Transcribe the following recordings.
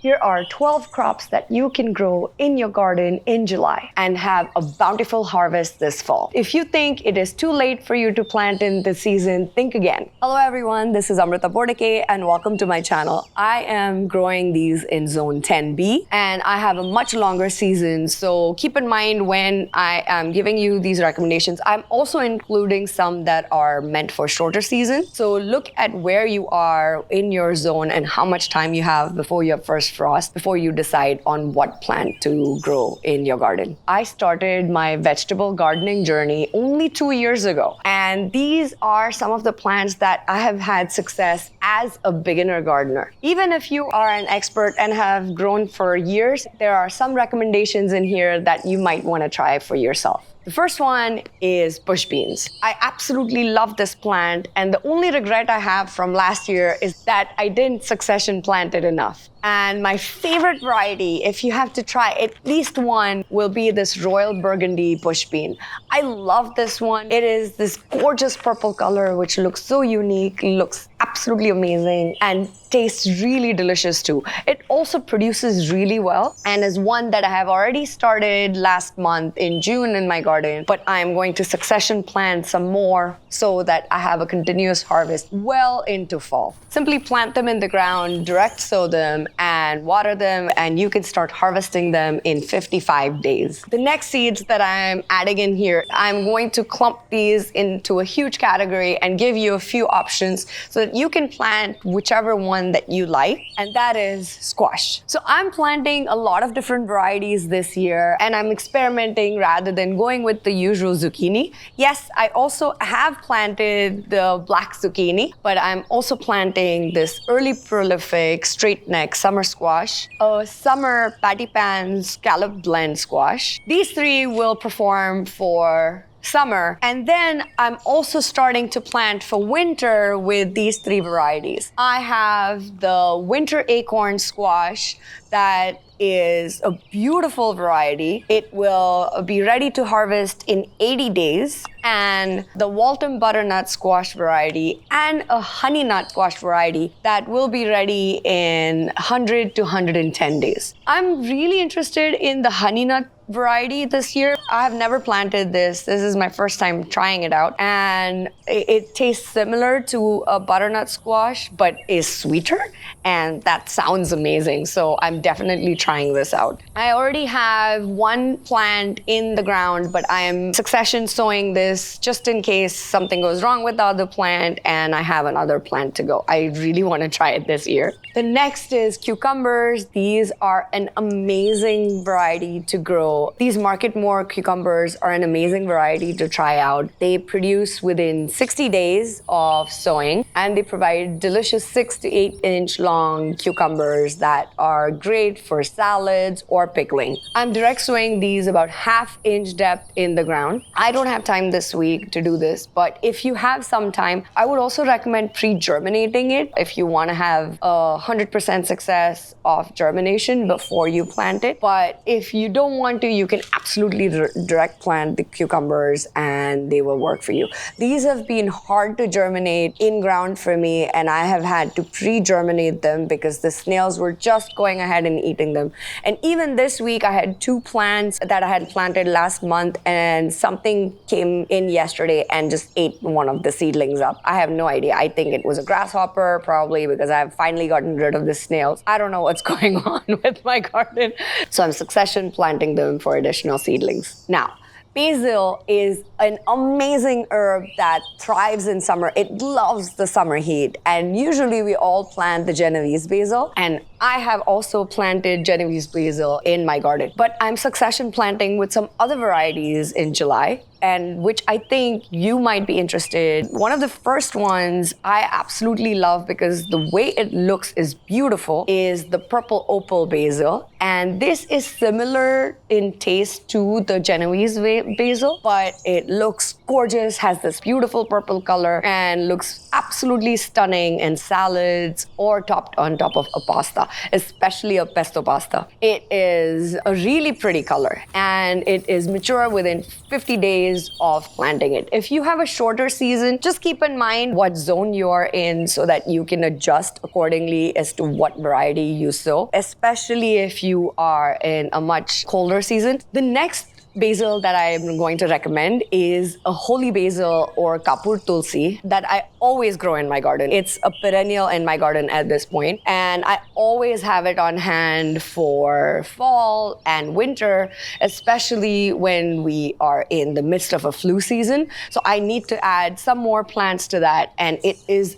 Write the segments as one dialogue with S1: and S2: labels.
S1: Here are 12 crops that you can grow in your garden in July and have a bountiful harvest this fall. If you think it is too late for you to plant in this season, think again. Hello everyone, this is Amrita Bordake and welcome to my channel. I am growing these in zone 10B and I have a much longer season, so keep in mind when I am giving you these recommendations, I'm also including some that are meant for shorter season. So look at where you are in your zone and how much time you have before your first frost before you decide on what plant to grow in your garden. I started my vegetable gardening journey only 2 years ago, and these are some of the plants that I have had success as a beginner gardener. Even if you are an expert and have grown for years, there are some recommendations in here that you might want to try for yourself. The first one is bush beans. I absolutely love this plant, and the only regret I have from last year is that I didn't succession plant it enough. And my favorite variety, if you have to try at least one, will be this Royal Burgundy bush bean. I love this one. It is this gorgeous purple color, which looks so unique, looks absolutely amazing, and tastes really delicious too. It also produces really well and is one that I have already started last month in June in my garden, but I am going to succession plant some more so that I have a continuous harvest well into fall. Simply plant them in the ground, direct sow them, and water them, and you can start harvesting them in 55 days. The next seeds that I'm adding in here, I'm going to clump these into a huge category and give you a few options so that you can plant whichever one that you like, and that is squash. So I'm planting a lot of different varieties this year, and I'm experimenting rather than going with the usual zucchini. Yes, I also have planted the black zucchini, but I'm also planting this early prolific straight neck summer squash, a summer patty pan scallop blend squash. These three will perform for summer, and then I'm also starting to plant for winter with these three varieties. I have the winter acorn squash that is a beautiful variety. It will be ready to harvest in 80 days, and the Waltham butternut squash variety and a honey nut squash variety that will be ready in 100 to 110 days. I'm really interested in the honey nut variety this year. I have never planted this. This is my first time trying it out, and it tastes similar to a butternut squash but is sweeter, and that sounds amazing. So I'm definitely trying this out. I already have one plant in the ground, but I am succession sowing this just in case something goes wrong with the other plant and I have another plant to go. I really want to try it this year. The next is cucumbers. These are an amazing variety to grow. These Market More cucumbers are an amazing variety to try out. They produce within 60 days of sowing, and they provide delicious 6 to 8 inch long cucumbers that are great for salads or pickling. I'm direct sowing these about 1/2 inch depth in the ground. I don't have time this week to do this, but if you have some time, I would also recommend pre-germinating it if you want to have 100% success of germination before you plant it. But if you don't want to, you can absolutely direct plant the cucumbers and they will work for you. These have been hard to germinate in ground for me, and I have had to pre-germinate them because the snails were just going ahead and eating them. And even this week, I had 2 plants that I had planted last month, and something came in yesterday and just ate one of the seedlings up. I have no idea. I think it was a grasshopper, probably, because I have finally gotten rid of the snails. I don't know what's going on with my garden. So I'm succession planting them for additional seedlings. Now, basil is an amazing herb that thrives in summer. It loves the summer heat, and usually we all plant the Genovese basil, and I have also planted Genovese basil in my garden. But I'm succession planting with some other varieties in July, and which I think you might be interested. One of the first ones I absolutely love because the way it looks is beautiful is the purple opal basil. And this is similar in taste to the Genoese basil, but it looks gorgeous, has this beautiful purple color, and looks absolutely stunning in salads or topped on top of a pasta, especially a pesto pasta. It is a really pretty color, and it is mature within 50 days of planting it. If you have a shorter season, just keep in mind what zone you're in so that you can adjust accordingly as to what variety you sow, especially if you are in a much colder season. The next basil that I am going to recommend is a holy basil or kapur tulsi that I always grow in my garden. It's a perennial in my garden at this point, and I always have it on hand for fall and winter, especially when we are in the midst of a flu season. So I need to add some more plants to that, and it is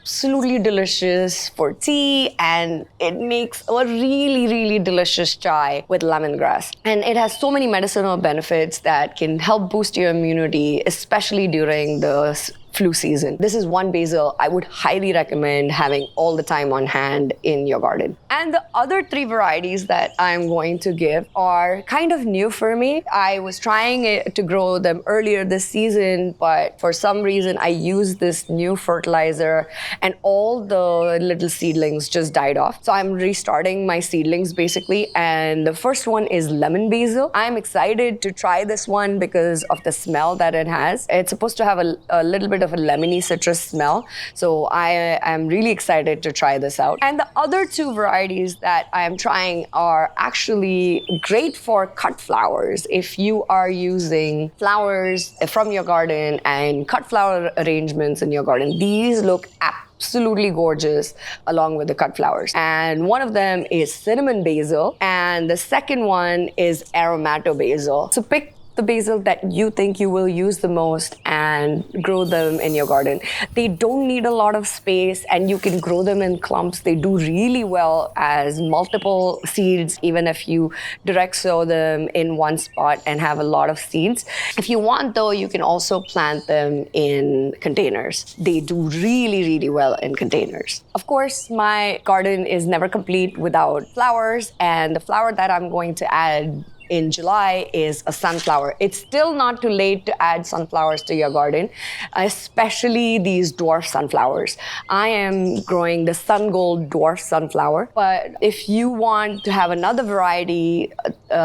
S1: absolutely delicious for tea, and it makes a really, really delicious chai with lemongrass. And it has so many medicinal benefits that can help boost your immunity, especially during the flu season. This is one basil I would highly recommend having all the time on hand in your garden. And the other three varieties that I'm going to give are kind of new for me. I was trying to grow them earlier this season, but for some reason I used this new fertilizer and all the little seedlings just died off. So I'm restarting my seedlings basically, and the first one is lemon basil. I'm excited to try this one because of the smell that it has. It's supposed to have a little bit of a lemony citrus smell. So I am really excited to try this out. And the other two varieties that I am trying are actually great for cut flowers. If you are using flowers from your garden and cut flower arrangements in your garden, these look absolutely gorgeous along with the cut flowers. And one of them is cinnamon basil, and the second one is aromato basil. So pick the basil that you think you will use the most and grow them in your garden. They don't need a lot of space, and you can grow them in clumps. They do really well as multiple seeds, even if you direct sow them in one spot and have a lot of seeds. If you want though, you can also plant them in containers. They do really, really well in containers. Of course, my garden is never complete without flowers, and the flower that I'm going to add in July is a sunflower. It's still not too late to add sunflowers to your garden, especially these dwarf sunflowers. I am growing the sun gold dwarf sunflower, but if you want to have another variety,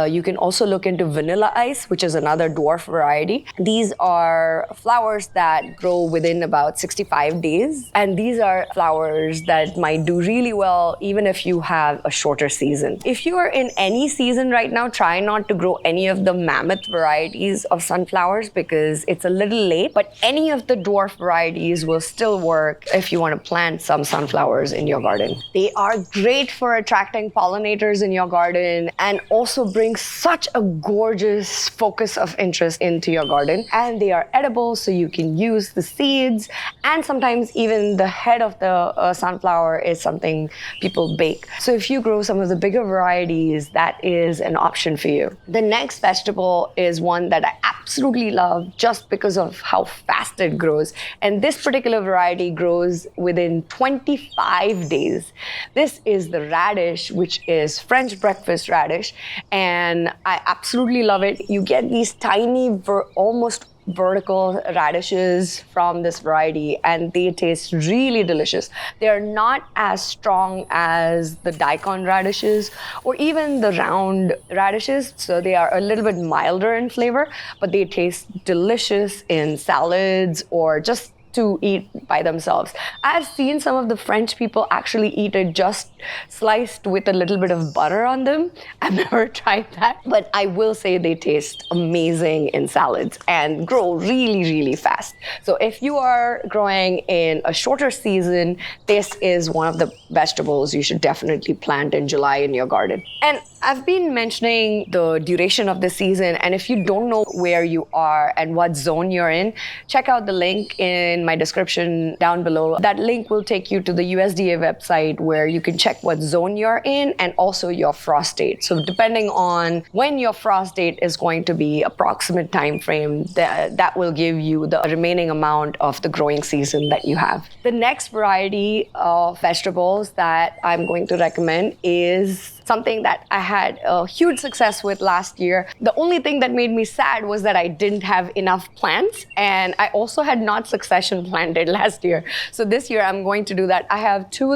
S1: you can also look into vanilla ice, which is another dwarf variety. These are flowers that grow within about 65 days, and these are flowers that might do really well even if you have a shorter season. If you are in any season right now, try not to grow any of the mammoth varieties of sunflowers because it's a little late, but any of the dwarf varieties will still work if you want to plant some sunflowers in your garden. They are great for attracting pollinators in your garden and also bring such a gorgeous focus of interest into your garden. And they are edible, so you can use the seeds, and sometimes even the head of the sunflower is something people bake. So if you grow some of the bigger varieties, that is an option for you. The next vegetable is one that I absolutely love just because of how fast it grows. And this particular variety grows within 25 days. This is the radish, which is French breakfast radish. And I absolutely love it. You get these tiny, almost vertical radishes from this variety, and they taste really delicious. They're not as strong as the daikon radishes or even the round radishes, so they are a little bit milder in flavor, but they taste delicious in salads or just to eat by themselves. I've seen some of the French people actually eat it just sliced with a little bit of butter on them. I've never tried that, but I will say they taste amazing in salads and grow really, really fast. So if you are growing in a shorter season, this is one of the vegetables you should definitely plant in July in your garden. And I've been mentioning the duration of the season, and if you don't know where you are and what zone you're in, check out the link in my description down below. That link will take you to the USDA website where you can check what zone you're in and also your frost date. So depending on when your frost date is going to be, approximate time frame, that will give you the remaining amount of the growing season that you have. The next variety of vegetables that I'm going to recommend is something that I had a huge success with last year. The only thing that made me sad was that I didn't have enough plants, and I also had not succession planted last year. So this year I'm going to do that. I have two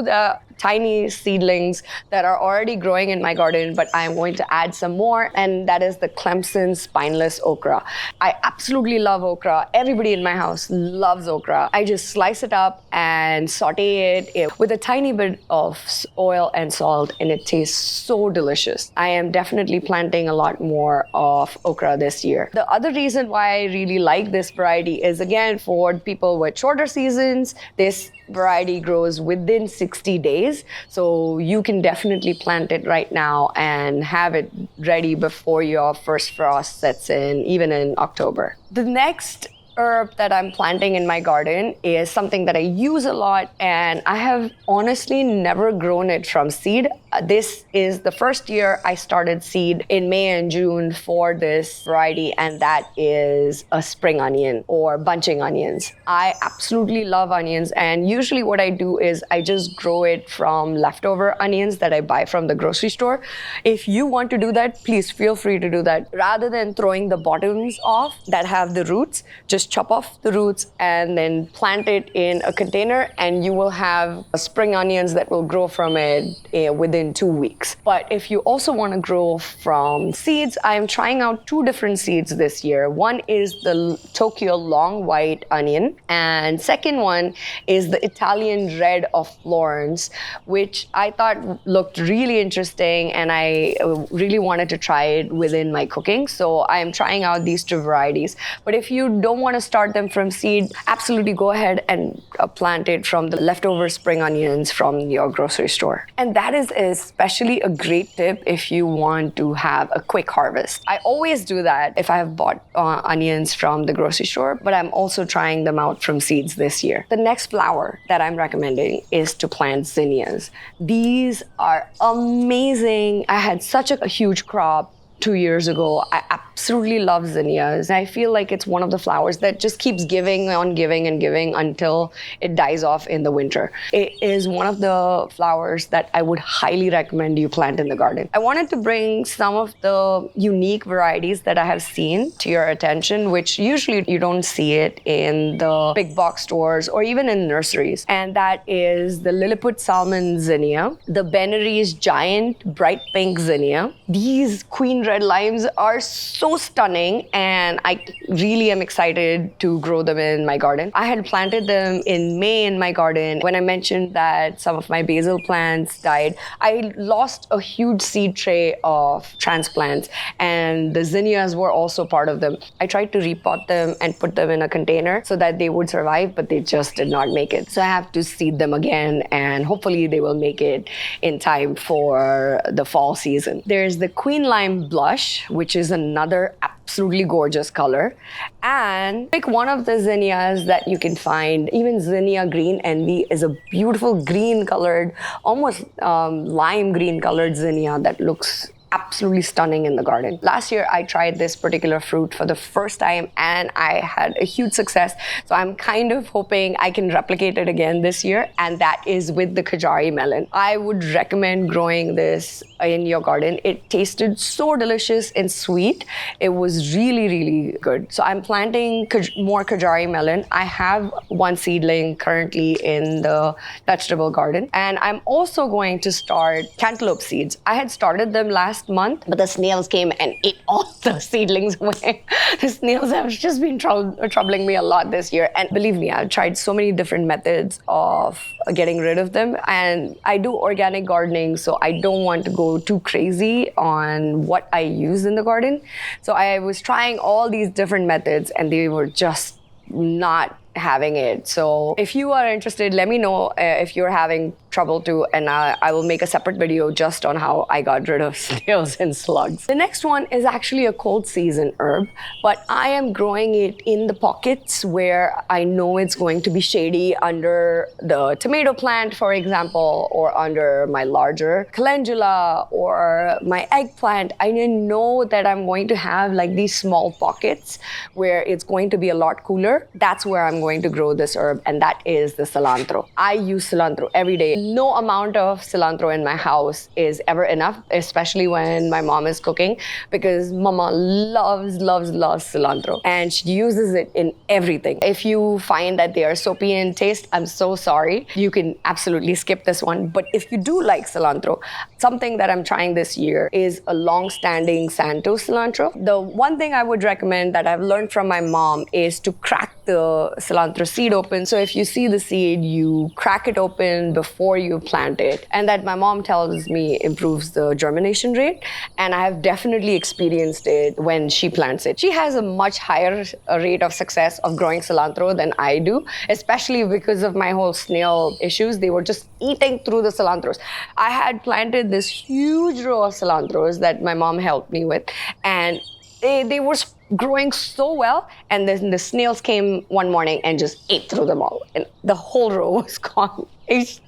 S1: tiny seedlings that are already growing in my garden, but I'm going to add some more, and that is the Clemson spineless okra. I absolutely love okra. Everybody in my house loves okra. I just slice it up and saute it with a tiny bit of oil and salt, and it tastes so delicious. I am definitely planting a lot more of okra this year. The other reason why I really like this variety is, again, for people with shorter seasons. This variety grows within 60 days. So you can definitely plant it right now and have it ready before your first frost sets in, even in October. The next herb that I'm planting in my garden is something that I use a lot, and I have honestly never grown it from seed. This is the first year I started seed in May and June for this variety, and that is a spring onion or bunching onions. I absolutely love onions, and usually what I do is I just grow it from leftover onions that I buy from the grocery store. If you want to do that, please feel free to do that. Rather than throwing the bottoms off that have the roots, just chop off the roots and then plant it in a container, and you will have spring onions that will grow from it within 2 weeks. But if you also want to grow from seeds, I am trying out two different seeds this year. One is the Tokyo long white onion, and second one is the Italian red of Florence, which I thought looked really interesting, and I really wanted to try it within my cooking. So I am trying out these two varieties. But if you don't want to start them from seed, absolutely go ahead and plant it from the leftover spring onions from your grocery store. And that is especially a great tip if you want to have a quick harvest. I always do that if I have bought onions from the grocery store, but I'm also trying them out from seeds this year. The next flower that I'm recommending is to plant zinnias. These are amazing. I had such a huge crop 2 years ago. I absolutely love zinnias. I feel like it's one of the flowers that just keeps giving on giving and giving until it dies off in the winter. It is one of the flowers that I would highly recommend you plant in the garden. I wanted to bring some of the unique varieties that I have seen to your attention, which usually you don't see it in the big box stores or even in nurseries. And that is the Lilliput Salmon Zinnia, the Benary's Giant Bright Pink Zinnia. These queen red limes are so stunning, and I really am excited to grow them in my garden. I had planted them in May in my garden. When I mentioned that some of my basil plants died, I lost a huge seed tray of transplants, and the zinnias were also part of them. I tried to repot them and put them in a container so that they would survive, but they just did not make it. So I have to seed them again, and hopefully they will make it in time for the fall season. There's the Queen Lime Blush, which is another absolutely gorgeous color. And pick one of the zinnias that you can find. Even Zinnia Green Envy is a beautiful green colored, almost lime green colored zinnia that looks absolutely stunning in the garden. Last year, I tried this particular fruit for the first time, and I had a huge success. So I'm kind of hoping I can replicate it again this year, and that is with the Kajari melon. I would recommend growing this in your garden. It tasted so delicious and sweet. It was really, really good. So I'm planting more Kajari melon. I have one seedling currently in the vegetable garden, and I'm also going to start cantaloupe seeds. I had started them last month, but the snails came and ate all the seedlings away. The snails have just been troubling me a lot this year. And believe me, I've tried so many different methods of getting rid of them. And I do organic gardening, so I don't want to go too crazy on what I use in the garden. So I was trying all these different methods, and they were just not having it. So if you are interested, let me know if you're having trouble too, and I will make a separate video just on how I got rid of snails and slugs. The next one is actually a cold season herb, but I am growing it in the pockets where I know it's going to be shady, under the tomato plant, for example, or under my larger calendula or my eggplant. I know that I'm going to have like these small pockets where it's going to be a lot cooler. That's where I'm going to grow this herb, and that is the cilantro. I use cilantro every day. No amount of cilantro in my house is ever enough, especially when my mom is cooking, because mama loves cilantro, and she uses it in everything. If you find that they are soapy in taste, I'm so sorry. You can absolutely skip this one. But if you do like cilantro, something that I'm trying this year is a long-standing Santo cilantro. The one thing I would recommend that I've learned from my mom is to crack the cilantro seed open. So if you see the seed, you crack it open before you plant it. And that, my mom tells me, improves the germination rate. And I have definitely experienced it when she plants it. She has a much higher rate of success of growing cilantro than I do, especially because of my whole snail issues. They were just eating through the cilantros. I had planted this huge row of cilantros that my mom helped me with, and they were growing so well, and then the snails came one morning and just ate through them all, and the whole row was gone. It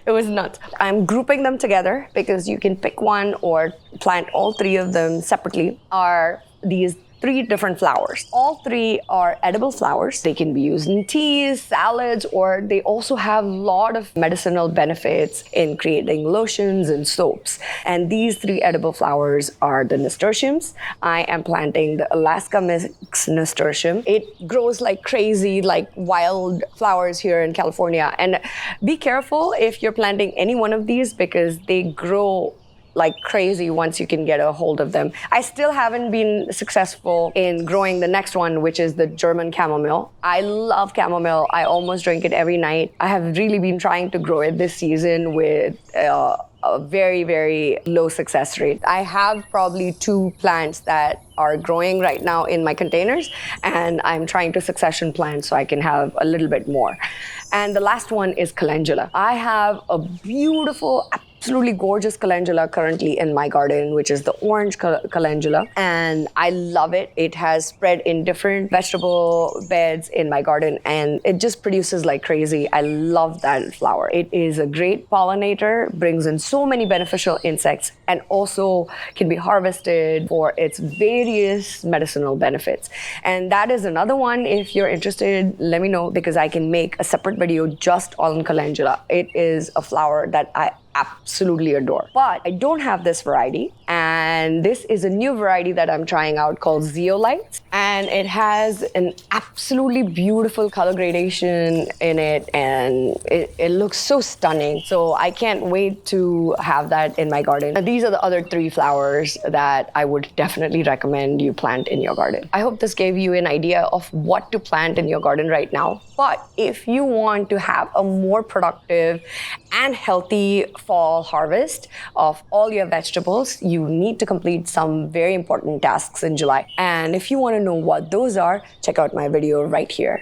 S1: was nuts. I'm grouping them together because you can pick one or plant all three of them separately. Are these three different flowers. All three are edible flowers. They can be used in teas, salads, or they also have a lot of medicinal benefits in creating lotions and soaps. And these three edible flowers are the nasturtiums. I am planting the Alaska mix nasturtium. It grows like crazy, like wild flowers here in California. And be careful if you're planting any one of these, because they grow like crazy once you can get a hold of them. I still haven't been successful in growing the next one, which is the German chamomile. I love chamomile. I almost drink it every night. I have really been trying to grow it this season with a very, very low success rate. I have probably 2 plants that are growing right now in my containers, and I'm trying to succession plant so I can have a little bit more. And the last one is calendula. I have a beautiful, absolutely gorgeous calendula currently in my garden, which is the orange calendula, and I love it. It has spread in different vegetable beds in my garden, and it just produces like crazy. I love that flower. It is a great pollinator, brings in so many beneficial insects, and also can be harvested for its various medicinal benefits. And that is another one. If you're interested, let me know, because I can make a separate video just on calendula. It is a flower that I absolutely adore. But I don't have this variety, and this is a new variety that I'm trying out called Zeolite, and it has an absolutely beautiful color gradation in it, and it looks so stunning. So I can't wait to have that in my garden. And these are the other 3 flowers that I would definitely recommend you plant in your garden. I hope this gave you an idea of what to plant in your garden right now. But if you want to have a more productive and healthy fall harvest of all your vegetables, you need to complete some very important tasks in July. And if you want to know what those are, check out my video right here.